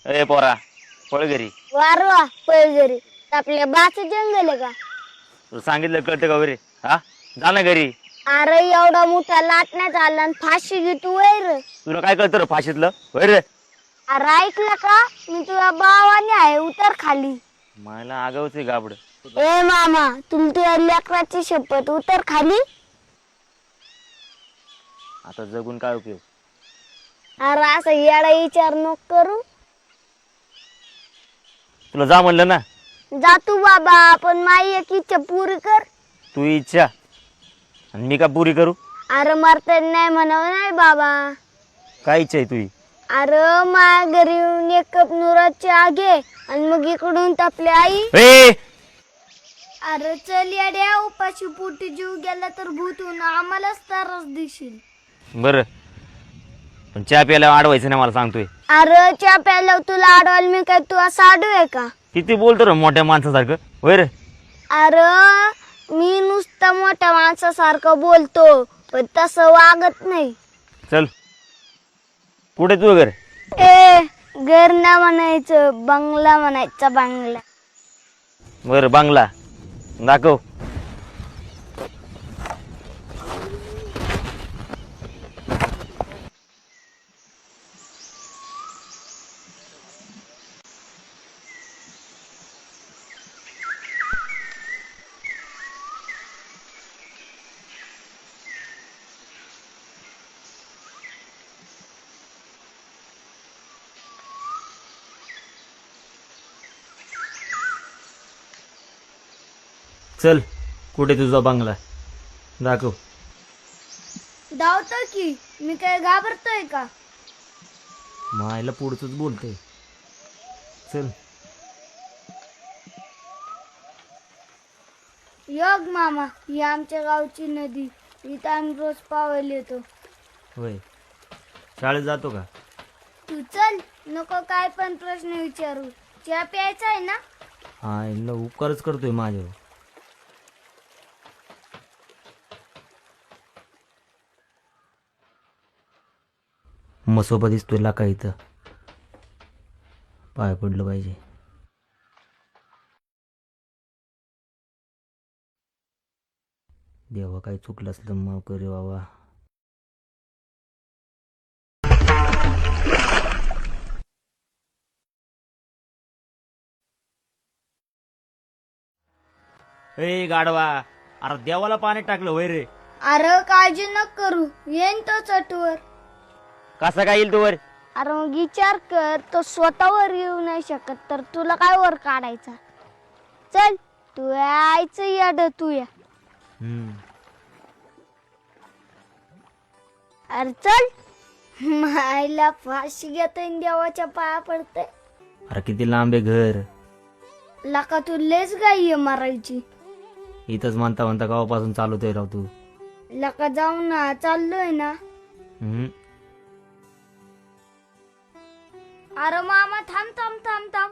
ए पोरा पळ घरी. वारवा पैजरी आपल्या बाच जंगल आहे का? तुला सांगितलं कळतं का वरे? हा जा ना घरी. अरे एवढा मोठा लाटण्यात आला आणि फाशी घेतो वैर. तुला काय कळतं रे फाशीतलं वैर? अरे ऐकलं का? मी तुझ्या भावाने आहे उतर खाली. मला आगावच आहे गाबड. ए मामा तुमच्या लेकराची शपथ उतर खाली. आता जगून काय उपयोग? अरे असं येडा विचार नको करू. तुला जा म्हणलं ना. जा तू बाबा पण माई एक इच्छा पुरी कर. तू इच्छा आणि मी का पुरी करू? अरे मरता नाही म्हणावं नाही बाबा. काय इच्छा आहे तुझी? अरे माझ्या घरी येऊन एक कप नुराची आगे आणि मग इकडून आपली आई. ए अरे चल येड्या उपाशी पोटी जीव गेला तर भूतून आम्हालाच त्रास देशील. बर पण चहा प्यायला अडवायचं नाही मला सांगतोय. अरे चहा प्यायला तुला अडवायला मी काय तू असं आडू आहे का? किती बोलतो रे मोठ्या माणसासारखं वैर? अरे मी नुसतं मोठ्या माणसासारखं बोलतो पण तसं वागत नाही. चल कुठे तू घर? ए घर ना म्हणायचं बंगला म्हणायचा बंगला. बर बांगला दाखव. चल कुठे तुझा बंगला दाखव. धावतो की मी काय घाबरतोय का? मायला पुढचंच बोलतोय. चल योग मामा ही आमच्या गावची नदी इथं आम्ही रोज पावायला येतो. होय शाळेत जातो का? तू चल नको काय पण प्रश्न विचारू. चहा प्यायचा आहे ना? हा इला उपकारच करतोय माझ्यावर. मसोबा दिसतोय लाका इथं पाय पडलं पाहिजे. देवा काही चुकलं असलं माफ करे बाबा. ए गाडवा अरे देवाला पाणी टाकलं वय रे. अरे काळजी न करू येईन तो चटवर. कसा काय येईल तू वर? अरे मग विचार कर तो स्वतःवर येऊ नाही शकत तर तुला काय वर काढायचा. चल तू यायचं याड तू या. अरे चल मायला फाशी घेता देवाच्या पाया पडते. अरे किती लांब आहे घर. लका तू लेच गाई मारायची. इथंच म्हणता म्हणता गावापासून चालवतोय राव तू. लका जाऊ ना चाललोय ना. अरे मामा थांब थांब थांब थांब.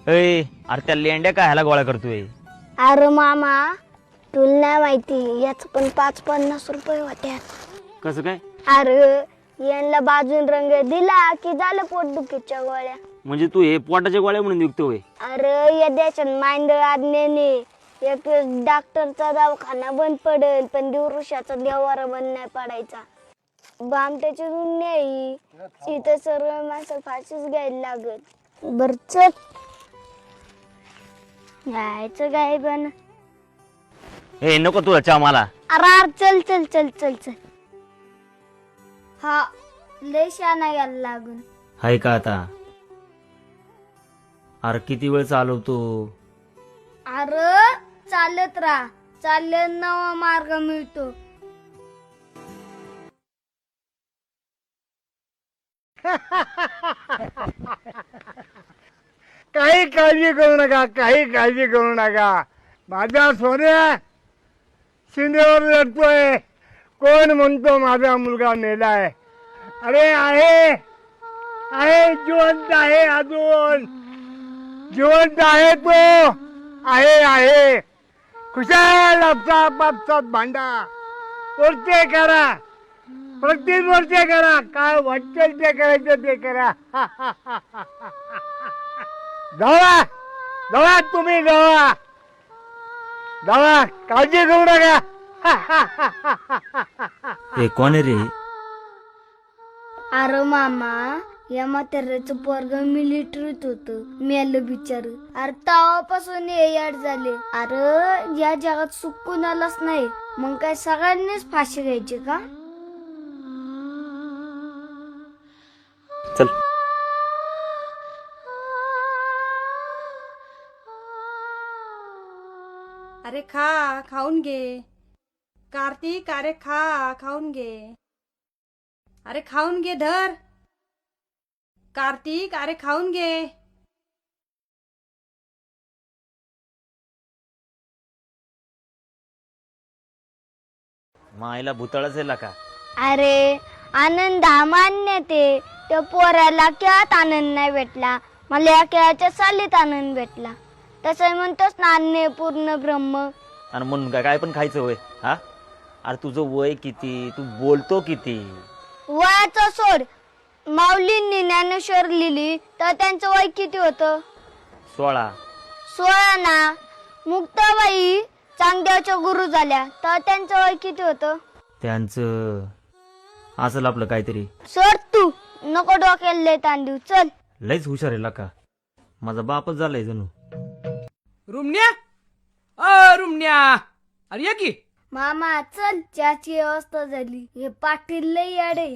अरे त्या लेंड्या काय ह्याला गोळा करतोय? अरे मामा तुला नाही माहिती याच पण 5-50 रुपये होत्या. कसं काय? अरे यांना बाजून रंग दिला की झालं पोटदुखीच्या गोळ्या. म्हणजे तू हे पोटाच्या गोळ्या म्हणून विकतोय? अरे या देशात मांदळ आज्ञेने एक डॉक्टरचा दवाखाना बंद पडेल पण दिवृषाचा देवारा बंद नाही पडायचा. बामट्याची दुनिया इथं सर्व माणसं फाशीच घ्यायला लागत. बर चल यायचं काय पण. ए नको तुला चहा मला. अरे चल चल चल चल चल. हा लय शाना यायला लागून. हाय का आता? अरे किती वेळ चालवतो? अरे चालत राहा चालत नवा मार्ग मिळतो. काही काळजी करू नका, काही काळजी करू नका. माझा सोन्या शिंदेवर लढतोय. कोण म्हणतो माझा मुलगा मेलाय? अरे आहे आहे जिवंत आहे, अजून जिवंत आहे तो. आहे खुशाल आपसात भांडा वर्षे करा प्रत्येक वर्षे करा काय वाटेल ते करायचं ते करा जावा जावा तुम्ही जावा जावा काळजी करू नका हे कोण आहे रे? अरे मामा या म्हाताऱ्याचं पोरग मिलिटरीत होत मेलं बिचार. अरे तेव्हापासून हे याड झाले. अरे या जगात सुख कुणालाच नाही, मग काय सगळ्यांनीच फाशी घ्यायची का? चल अरे खा, खाऊन घे कार्तिक. अरे खा, खाऊन घे. अरे खाऊन घे धर कार्तिक. अरे खाऊन घे. मायला भूतळच आहे का? अरे आनंद हा मान्य ते त्या पोराला खेळात आनंद नाही भेटला, मला या खेळाच्या सालीत आनंद भेटला. तसं म्हणतोस ना अन्य पूर्ण ब्रह्म. आणि म्हणून काय पण खायचं वय? हा अरे तुझं वय किती, तू बोलतो किती? वयाचं सोड, माऊलींनी ज्ञानेश्वर लिहिली तर त्यांचं वय किती होतं? 16. 16 ना. मुक्ताबाई चांगदेवच्या गुरु झाल्या तर त्यांचं वय किती होतं? त्यांचं असेल आपलं काहीतरी. सोड तू, नको डोक्याला लय ताण देऊ. चल. लयच हुशार आहे का? माझा बापच झालाय जणू. रुमण्या रुमण्या, अरे ये की. मामा चल, चहाची व्यवस्था झाली. हे पाटील लय याडे.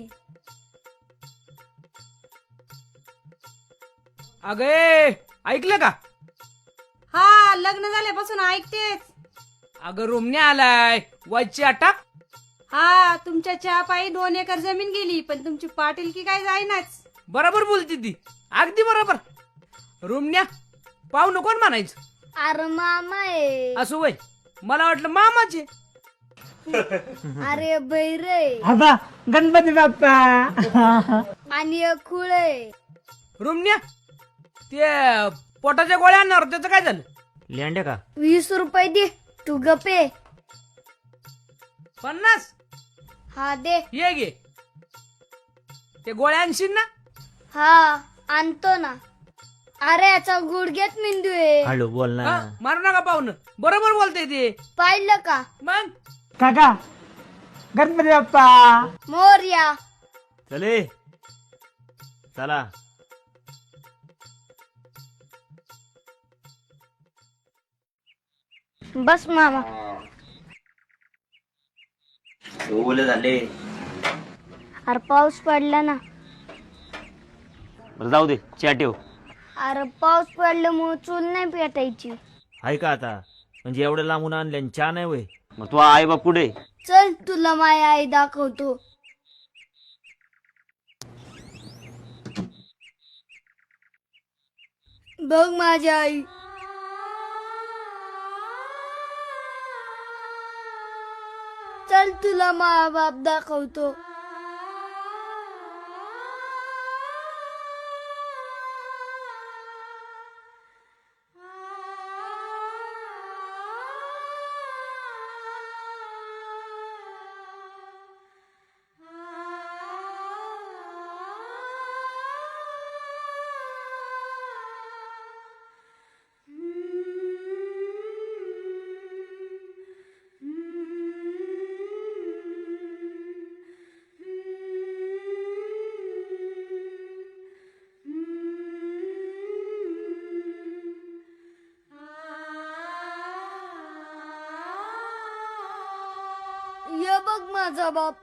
अगे ऐकलं का? हा, लग्न झाल्यापासून ऐकतेच. अगं रुमण्या आलाय वच्ची अटा. हा, तुमच्या चहा पायी 2 एकर जमीन गेली, पण तुमची पाटीलकी काय जाईनाच. बरोबर बोलती ती, अगदी बरोबर. रुमण्या पाहू नको म्हणायचं. अरे मामा आहे. असं वय, मला वाटलं मामाचे. अरे बैरे आता गणपती बाप्पा आणि एक खुळ आहे. रुमण्या ते पोटाच्या गोळ्या आणणार त्याचं काय झालं? लेंड्या का? 20 रुपये दे, तू गपे. 50? हा दे. ये गे, ते गोळ्या आणशील ना? हा आणतो ना. अरे याचा गुडघ्यात मेंदू आहे. हळू बोल ना. हा, मारू नका पाहुणं, बरोबर बोलतय ते. पाहिलं का? मग काका गणपती बाप्पा मोरया. चले चला. बस मामा. ओले झाले. अरे पाऊस पडला ना. बरं जाऊ दे, चहा ठेव. अरे पाऊस पडल्यामुळे चूल नाही पेटायची. आहे का आता? म्हणजे एवढं लांबून आणले चहा नाही वय? मग तू आई बाप कुठे? चल तुला माझी आई दाखवतो. बघ माझी आई. चल तुला मा बाप दाखवतो. ये बघ माझा बाप.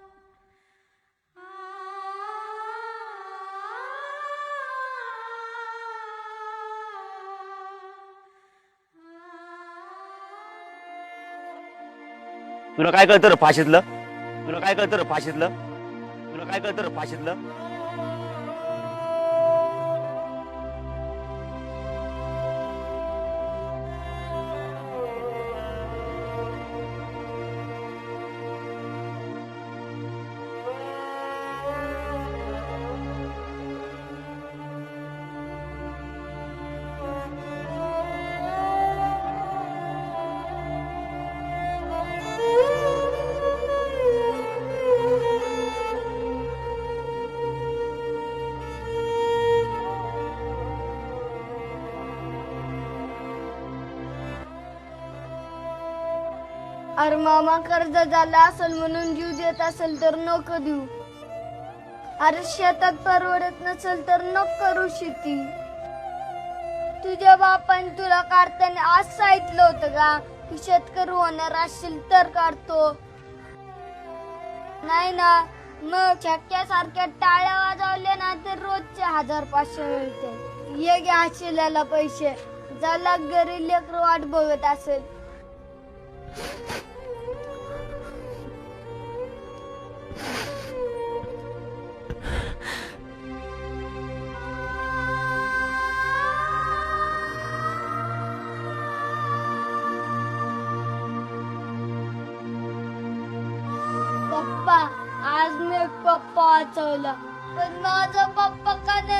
तुला काय कळतं रे फाशीतलं? तुला काय कळतं रे फाशीतलं? तुला काय कळतं रे फाशीतलं? अरे मामा कर्ज झाला असेल म्हणून जीव देत असेल तर नको देऊ. अरे शेतात परवडत नसेल तर नको करू शेती. तुझ्या बापाने तुला काढताना आज सांगितलं होतं का की शेतकरी होणार असेल तर काढतो? नाही ना. मग छक्क्यासारख्या टाळ्या वाजवल्या ना तर रोजचे 1500 मिळते. ये घ्या शिल्याला पैसे. ज्याला घरी लेकरं वाट बघत असेल. पप्पा आज मी पप्पा वाचवला पण माझा पप्पा का नाही